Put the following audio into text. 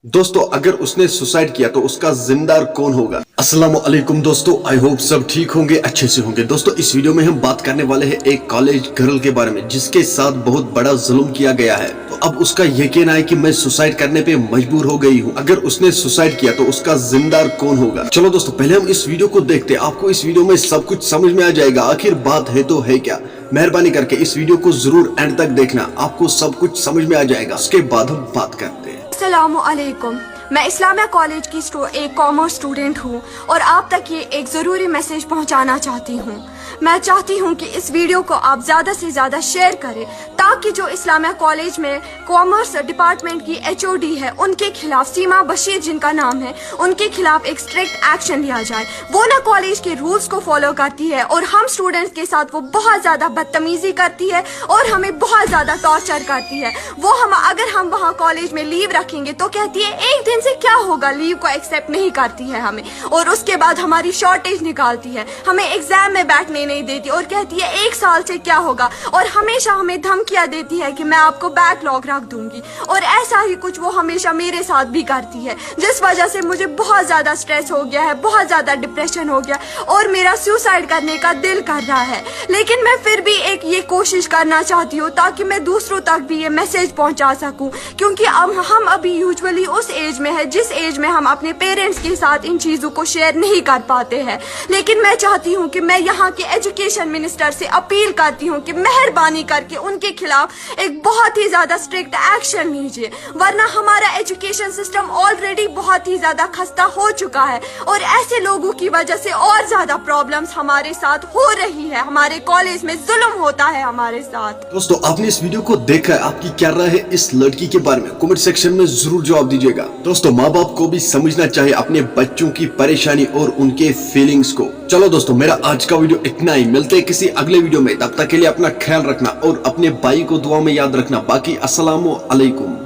दोस्तों अगर उसने सुसाइड किया तो उसका जिम्मेदार कौन होगा। अस्सलाम वालेकुम दोस्तों, आई होप सब ठीक होंगे, अच्छे से होंगे। दोस्तों इस वीडियो में हम बात करने वाले हैं एक कॉलेज गर्ल के बारे में जिसके साथ बहुत बड़ा जुल्म किया गया है। तो अब उसका ये कहना है कि मैं सुसाइड करने पे मजबूर हो गई हूँ। अगर उसने सुसाइड किया तो उसका जिम्मेदार कौन होगा। चलो दोस्तों पहले हम इस वीडियो को देखते हैं, आपको इस वीडियो में सब कुछ समझ में आ जाएगा। आखिर बात है तो है क्या। मेहरबानी करके इस वीडियो को जरूर एंड तक देखना, आपको सब कुछ समझ में आ जाएगा। उसके बाद हम बात करते हैं। अस्सलामुअलैकुम, मैं इस्लामिया कॉलेज की एक कॉमर्स स्टूडेंट हूँ और आप तक ये एक ज़रूरी मैसेज पहुँचाना चाहती हूँ। मैं चाहती हूँ कि इस वीडियो को आप ज़्यादा से ज़्यादा शेयर करें ताकि जो इस्लामिया कॉलेज में कॉमर्स डिपार्टमेंट की HOD है उनके खिलाफ, सीमा बशीर जिनका नाम है, उनके खिलाफ एक स्ट्रिक्ट एक्शन लिया जाए। वो ना कॉलेज के रूल्स को फॉलो करती है और हम स्टूडेंट्स के साथ वो बहुत ज़्यादा बदतमीजी करती है और हमें बहुत ज़्यादा टॉर्चर करती है। वो अगर हम वहाँ कॉलेज में लीव रखेंगे तो कहती है एक दिन से क्या होगा, लीव को एक्सेप्ट नहीं करती है हमें, और उसके बाद हमारी शॉर्टेज निकालती है, हमें एग्जाम में बैठने नहीं देती और कहती है एक साल से क्या होगा, और हमेशा हमें धमकियां देती है कि मैं आपको बैकलॉग रख दूंगी। और ऐसा ही कुछ वो हमेशा मेरे साथ भी करती है, जिस वजह से मुझे बहुत ज्यादा स्ट्रेस हो गया है, बहुत ज्यादा डिप्रेशन हो गया और मेरा सुसाइड करने का दिल कर रहा है। लेकिन मैं फिर भी एक ये कोशिश करना चाहती हूँ ताकि मैं दूसरों तक भी ये मैसेज पहुंचा सकूं, क्योंकि अब हम अभी यूजुअली उस एज में है जिस एज में हम अपने पेरेंट्स के साथ इन चीजों को शेयर नहीं कर पाते हैं। लेकिन मैं चाहती हूँ कि मैं यहाँ के एजुकेशन मिनिस्टर से अपील करती हूँ कि मेहरबानी करके उनके खिलाफ एक बहुत ही ज्यादा स्ट्रिक्ट एक्शन लीजिए, वरना हमारा एजुकेशन सिस्टम ऑलरेडी बहुत ही ज्यादा खस्ता हो चुका है और ऐसे लोगों की वजह से और ज्यादा प्रॉब्लम्स हमारे साथ हो रही है, हमारे कॉलेज में जुल्म होता है हमारे साथ। दोस्तों आपने इस वीडियो को देखा है, आपकी क्या राय है इस लड़की के बारे में कमेंट सेक्शन में जरूर जवाब दीजिएगा। दोस्तों माँ बाप को भी समझना चाहिए अपने बच्चों की परेशानी और उनके फीलिंग्स को। चलो दोस्तों मेरा आज का वीडियो इतना ही, मिलते हैं किसी अगले वीडियो में, तब तक के लिए अपना ख्याल रखना और अपने भाई को दुआ में याद रखना। बाकी अस्सलामु अलैकुम।